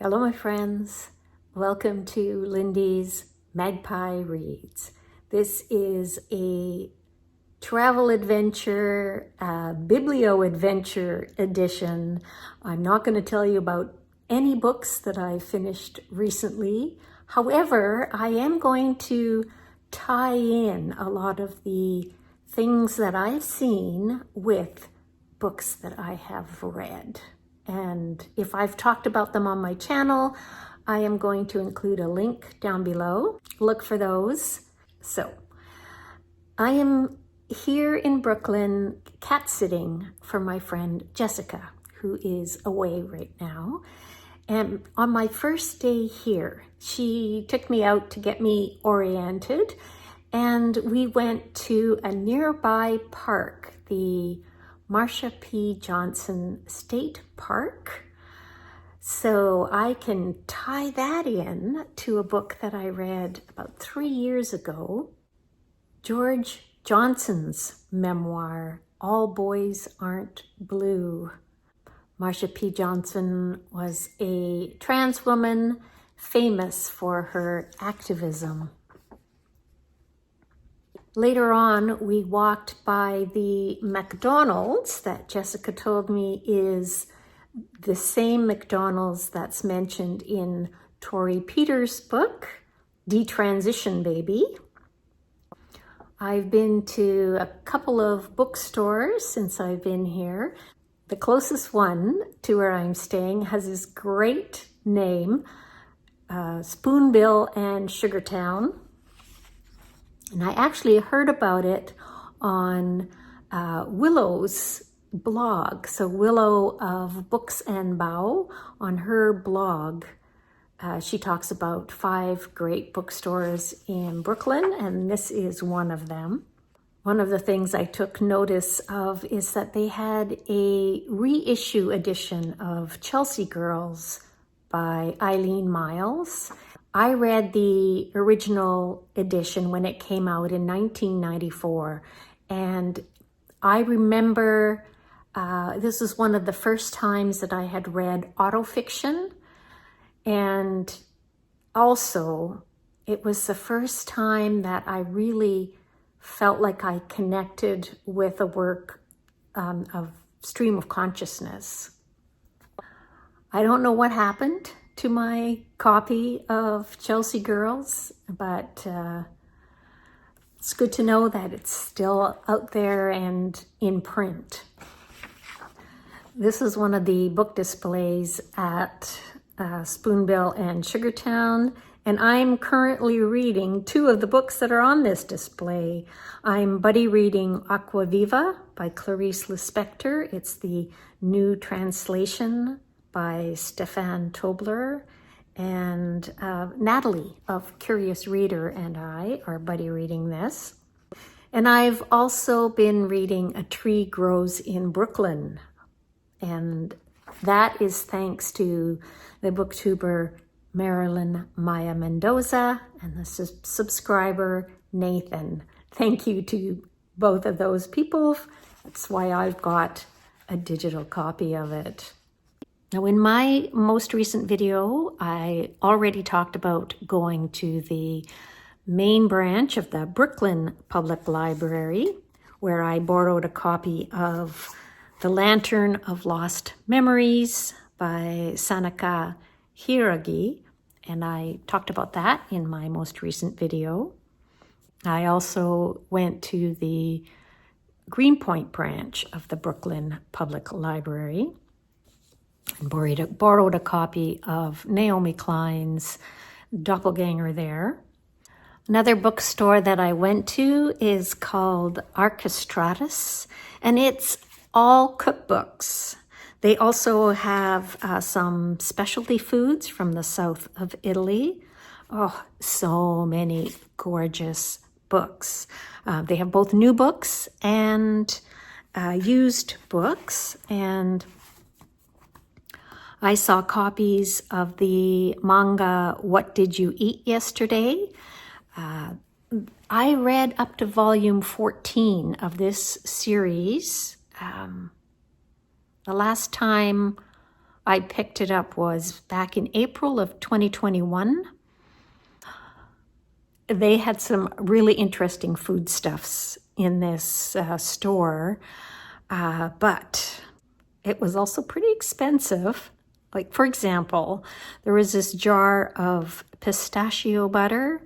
Hello, my friends. Welcome to Lindy's Magpie Reads. This is a travel adventure, Biblioadventure edition. I'm not going to tell you about any books that I finished recently. However, I am going to tie in a lot of the things that I've seen with books that I have read. And if I've talked about them on my channel, I am going to include a link down below. Look for those. So, I am here in Brooklyn cat sitting for my friend Jessica, who is away right now. And on my first day here, she took me out to get me oriented, and we went to a nearby park, the Marsha P. Johnson State Park. So I can tie that in to a book that I read about 3 years ago, George Johnson's memoir, All Boys Aren't Blue. Marsha P. Johnson was a trans woman famous for her activism. Later on, we walked by the McDonald's that Jessica told me is the same McDonald's that's mentioned in Tori Peters' book, Detransition Baby. I've been to a couple of bookstores since I've been here. The closest one to where I'm staying has this great name, Spoonbill and Sugartown. And I actually heard about it on Willow's blog. So Willow of Books and Bow, on her blog, she talks about 5 great bookstores in Brooklyn, and this is one of them. One of the things I took notice of is that they had a reissue edition of Chelsea Girls by Eileen Miles. I read the original edition when it came out in 1994, and I remember this was one of the first times that I had read autofiction, and also it was the first time that I really felt like I connected with a work of stream of consciousness. I don't know what happened to my copy of Chelsea Girls, but it's good to know that it's still out there and in print. This is one of the book displays at Spoonbill and Sugartown, and I'm currently reading 2 of the books that are on this display. I'm buddy reading Aqua Viva by Clarice Lispector. It's the new translation by Stefan Tobler, and Natalie of Curious Reader and I are buddy reading this. And I've also been reading A Tree Grows in Brooklyn, and that is thanks to the booktuber Marilyn Maya Mendoza and the subscriber Nathan. Thank you to both of those people. That's why I've got a digital copy of it. Now, in my most recent video, I already talked about going to the main branch of the Brooklyn Public Library, where I borrowed a copy of The Lantern of Lost Memories by Sanaka Hiragi, and I talked about that in my most recent video. I also went to the Greenpoint branch of the Brooklyn Public Library and borrowed a copy of Naomi Klein's Doppelganger there. Another bookstore that I went to is called Archestratus, and it's all cookbooks. They also have some specialty foods from the south of Italy. Oh, so many gorgeous books. They have both new books and used books, and I saw copies of the manga What Did You Eat Yesterday? I read up to volume 14 of this series. The last time I picked it up was back in April of 2021. They had some really interesting foodstuffs in this store, but it was also pretty expensive. Like, for example, there was this jar of pistachio butter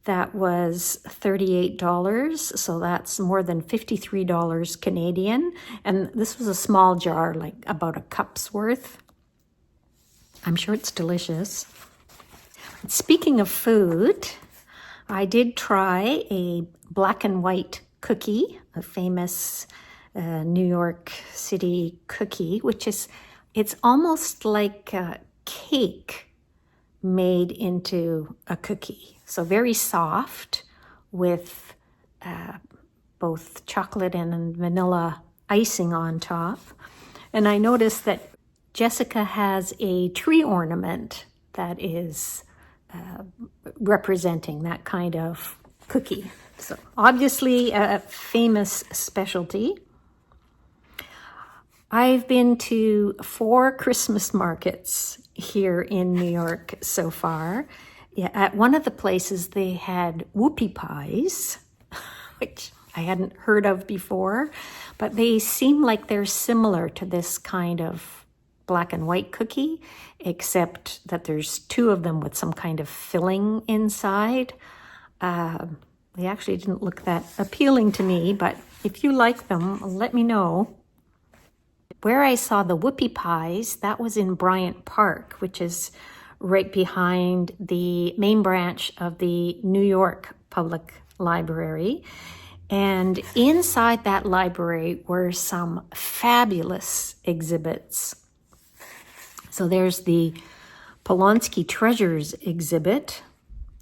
that was $38, so that's more than $53 Canadian. And this was a small jar, like about a cup's worth. I'm sure it's delicious. Speaking of food, I did try a black and white cookie, a famous New York City cookie, which is, it's almost like a cake made into a cookie. So very soft with both chocolate and vanilla icing on top. And I noticed that Jessica has a tree ornament that is representing that kind of cookie. So obviously a famous specialty. I've been to 4 Christmas markets here in New York so far. Yeah, at one of the places they had whoopie pies, which I hadn't heard of before, but they seem like they're similar to this kind of black and white cookie, except that there's 2 of them with some kind of filling inside. They actually didn't look that appealing to me, but if you like them, let me know. Where I saw the whoopie pies, that was in Bryant Park, which is right behind the main branch of the New York Public Library. And inside that library were some fabulous exhibits. So there's the Polonsky Treasures exhibit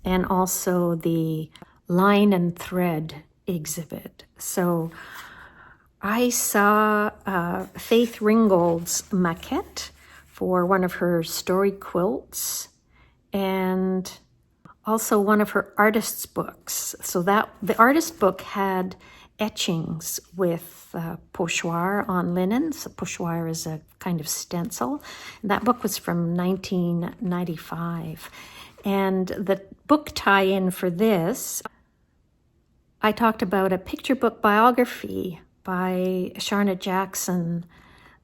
and also the Line and Thread exhibit. So I saw Faith Ringgold's maquette for one of her story quilts and also one of her artist's books. So that the artist book had etchings with pochoir on linen. So pochoir is a kind of stencil. And that book was from 1995. And the book tie-in for this, I talked about a picture book biography by Sharna Jackson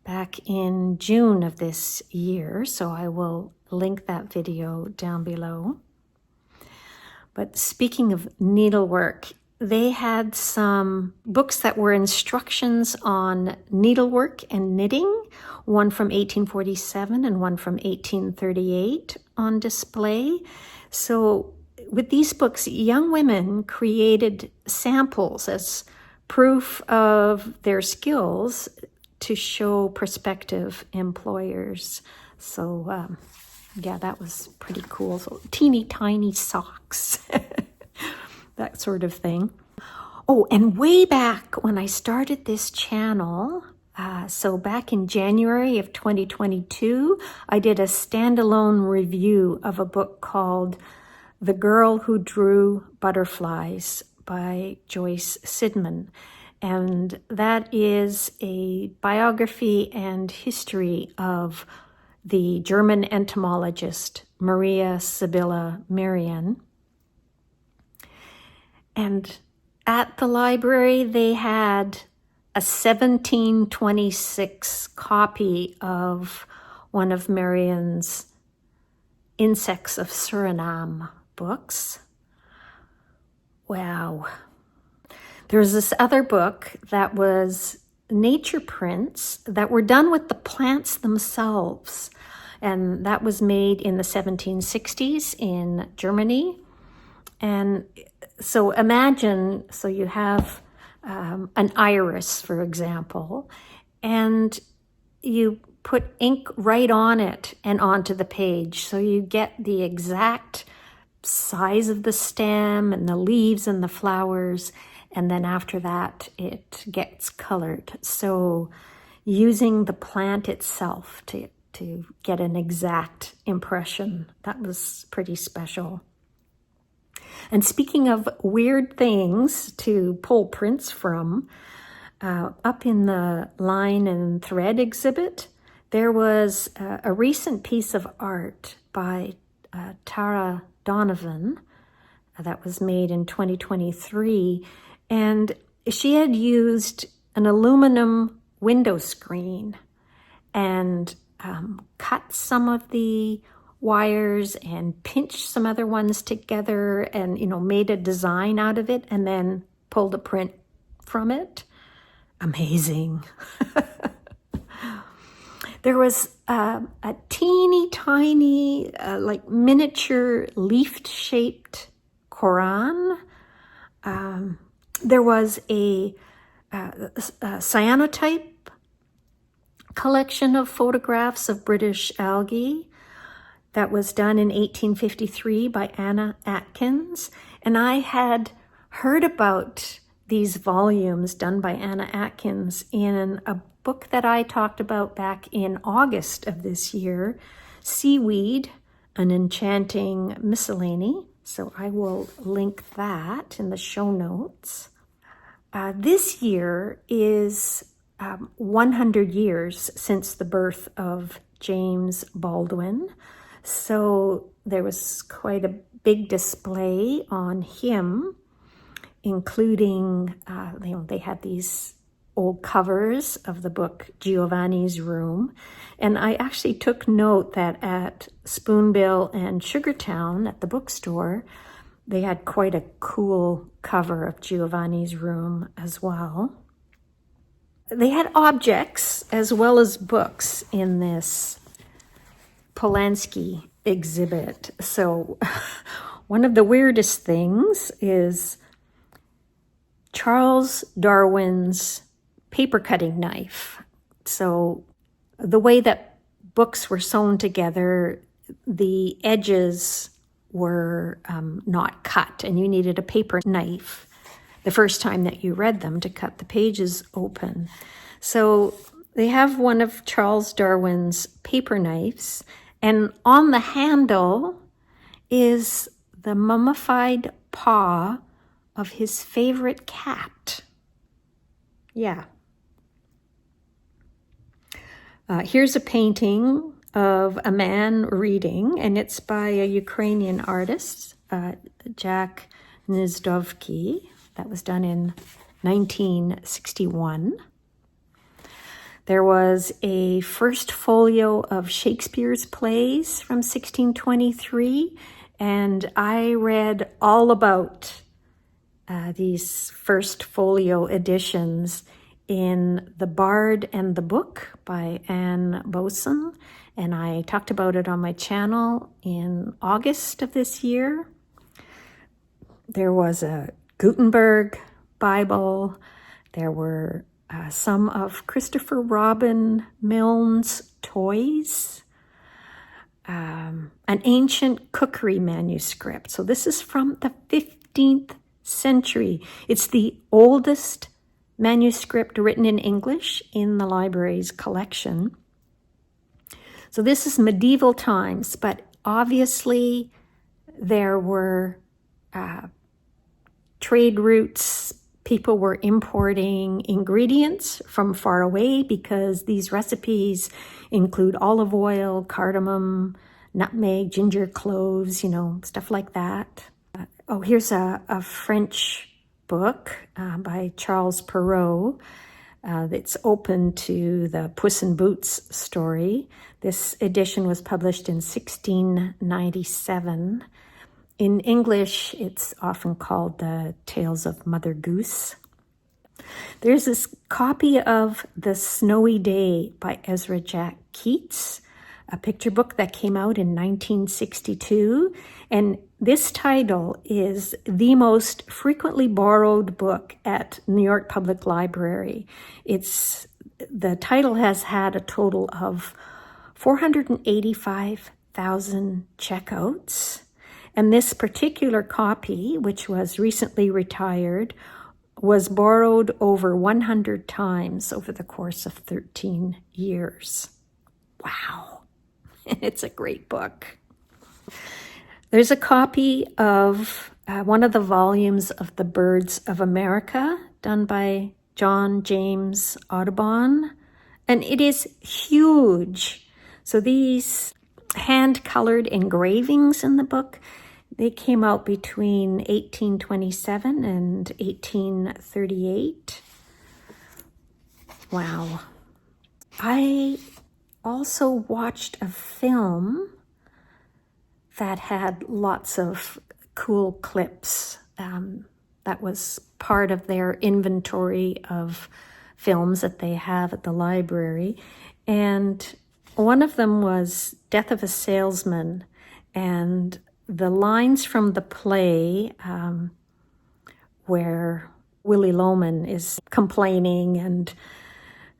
back in June of this year. So I will link that video down below. But speaking of needlework, they had some books that were instructions on needlework and knitting, one from 1847 and one from 1838 on display. So with these books, young women created samples as proof of their skills to show prospective employers. So yeah, that was pretty cool. So teeny tiny socks, that sort of thing. Oh, and way back when I started this channel, so back in January of 2022, I did a standalone review of a book called The Girl Who Drew Butterflies by Joyce Sidman. And that is a biography and history of the German entomologist Maria Sibylla Merian. And at the library, they had a 1726 copy of one of Merian's Insects of Suriname books. Wow. There's this other book that was nature prints that were done with the plants themselves. And that was made in the 1760s in Germany. And so imagine, so you have an iris, for example, and you put ink right on it and onto the page. So you get the exact size of the stem and the leaves and the flowers. And then after that, it gets colored. So using the plant itself to get an exact impression, that was pretty special. And speaking of weird things to pull prints from, up in the Line and Thread exhibit, There was a recent piece of art by Tara Donovan that was made in 2023, and she had used an aluminum window screen and cut some of the wires and pinched some other ones together and, made a design out of it and then pulled a print from it. Amazing. There was a teeny tiny, miniature leaf-shaped Quran. There was a cyanotype collection of photographs of British algae that was done in 1853 by Anna Atkins. And I had heard about these volumes done by Anna Atkins in a book that I talked about back in August of this year, Seaweed, an Enchanting Miscellany. So I will link that in the show notes. This year is 100 years since the birth of James Baldwin. So there was quite a big display on him, including, they had these old covers of the book Giovanni's Room. And I actually took note that at Spoonbill and Sugartown at the bookstore, they had quite a cool cover of Giovanni's Room as well. They had objects as well as books in this Polanski exhibit. So one of the weirdest things is Charles Darwin's paper cutting knife. So the way that books were sewn together, the edges were not cut, and you needed a paper knife the first time that you read them to cut the pages open. So they have one of Charles Darwin's paper knives, and on the handle is the mummified paw of his favorite cat. Yeah. Here's a painting of a man reading, and it's by a Ukrainian artist, Jack Nizdovsky. That was done in 1961. There was a first folio of Shakespeare's plays from 1623, and I read all about these first folio editions in The Bard and the Book by Anne Boson, and I talked about it on my channel in August of this year. There was a Gutenberg Bible. There were some of Christopher Robin Milne's toys, an ancient cookery manuscript. So this is from the 15th century. It's the oldest manuscript written in English in the library's collection. So this is medieval times, but obviously there were trade routes. People were importing ingredients from far away because these recipes include olive oil, cardamom, nutmeg, ginger, cloves, stuff like that. Here's a French book by Charles Perrault that's open to the Puss in Boots story. This edition was published in 1697. In English, it's often called The Tales of Mother Goose. There's this copy of The Snowy Day by Ezra Jack Keats, a picture book that came out in 1962. And this title is the most frequently borrowed book at New York Public Library. The title has had a total of 485,000 checkouts. And this particular copy, which was recently retired, was borrowed over 100 times over the course of 13 years. Wow. It's a great book. There's a copy of one of the volumes of The Birds of America, done by John James Audubon, and it is huge. So these hand-colored engravings in the book, they came out between 1827 and 1838. Wow. I also watched a film that had lots of cool clips. That was part of their inventory of films that they have at the library. And one of them was Death of a Salesman. And the lines from the play where Willie Loman is complaining, and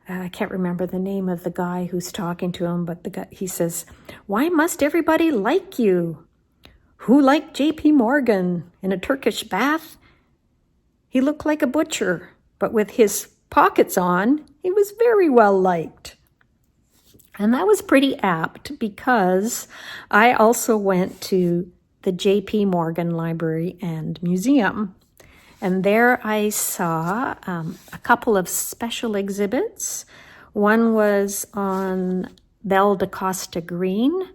I can't remember the name of the guy who's talking to him, but he says, "Why must everybody like you? Who liked J.P. Morgan in a Turkish bath? He looked like a butcher, but with his pockets on, he was very well liked." And that was pretty apt, because I also went to the J.P. Morgan Library and Museum. And there I saw a couple of special exhibits. One was on Belle da Costa Green,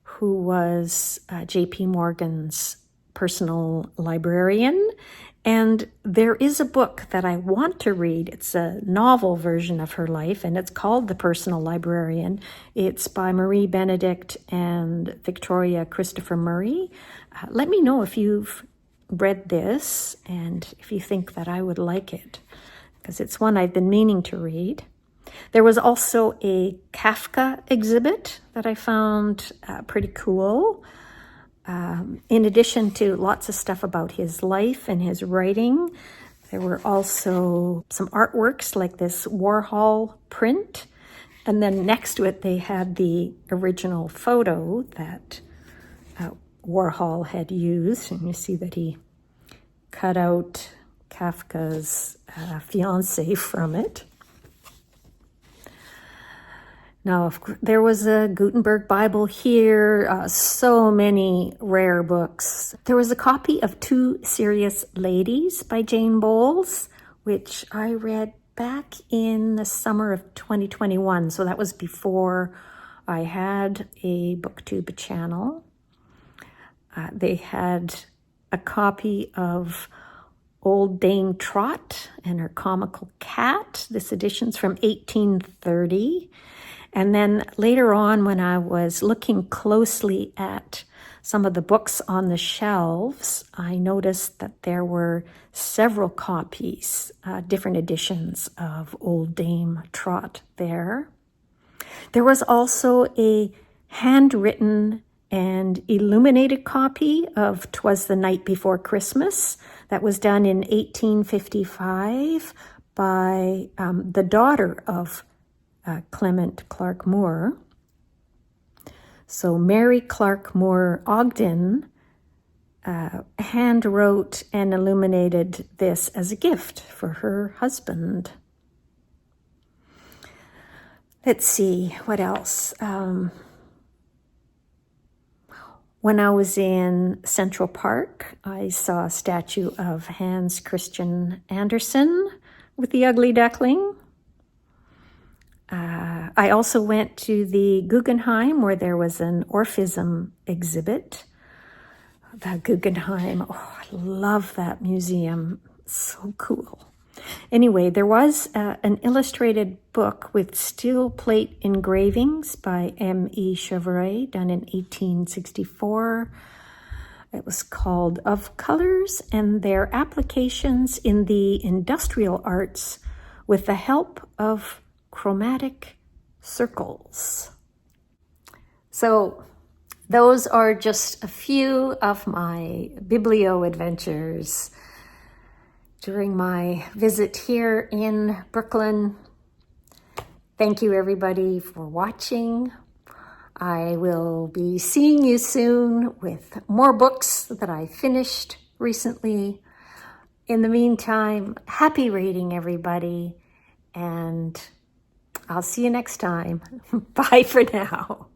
who was J.P. Morgan's personal librarian. And there is a book that I want to read. It's a novel version of her life, and it's called The Personal Librarian. It's by Marie Benedict and Victoria Christopher Murray. Let me know if you've read this and if you think that I would like it, because it's one I've been meaning to read. There was also a Kafka exhibit that I found pretty cool. In addition to lots of stuff about his life and his writing, there were also some artworks like this Warhol print. And then next to it, they had the original photo that Warhol had used. And you see that he cut out Kafka's fiancée from it. Now, there was a Gutenberg Bible here, so many rare books. There was a copy of Two Serious Ladies by Jane Bowles, which I read back in the summer of 2021. So that was before I had a BookTube channel. They had a copy of Old Dame Trot and Her Comical Cat. This edition's from 1830. And then later on, when I was looking closely at some of the books on the shelves, I noticed that there were several copies, different editions of Old Dame Trot there. There was also a handwritten and illuminated copy of 'Twas the Night Before Christmas that was done in 1855 by the daughter of Clement Clark Moore. So Mary Clark Moore Ogden hand wrote and illuminated this as a gift for her husband. Let's see, what else? When I was in Central Park, I saw a statue of Hans Christian Andersen with the Ugly Duckling. I also went to the Guggenheim, where there was an Orphism exhibit. The Guggenheim, oh, I love that museum. So cool. Anyway, there was an illustrated book with steel plate engravings by M.E. Chevrolet, done in 1864. It was called Of Colors and Their Applications in the Industrial Arts with the Help of Chromatic Circles. So those are just a few of my Biblioadventures during my visit here in Brooklyn. Thank you, everybody, for watching. I will be seeing you soon with more books that I finished recently. In the meantime, happy reading, everybody, and I'll see you next time. Bye for now.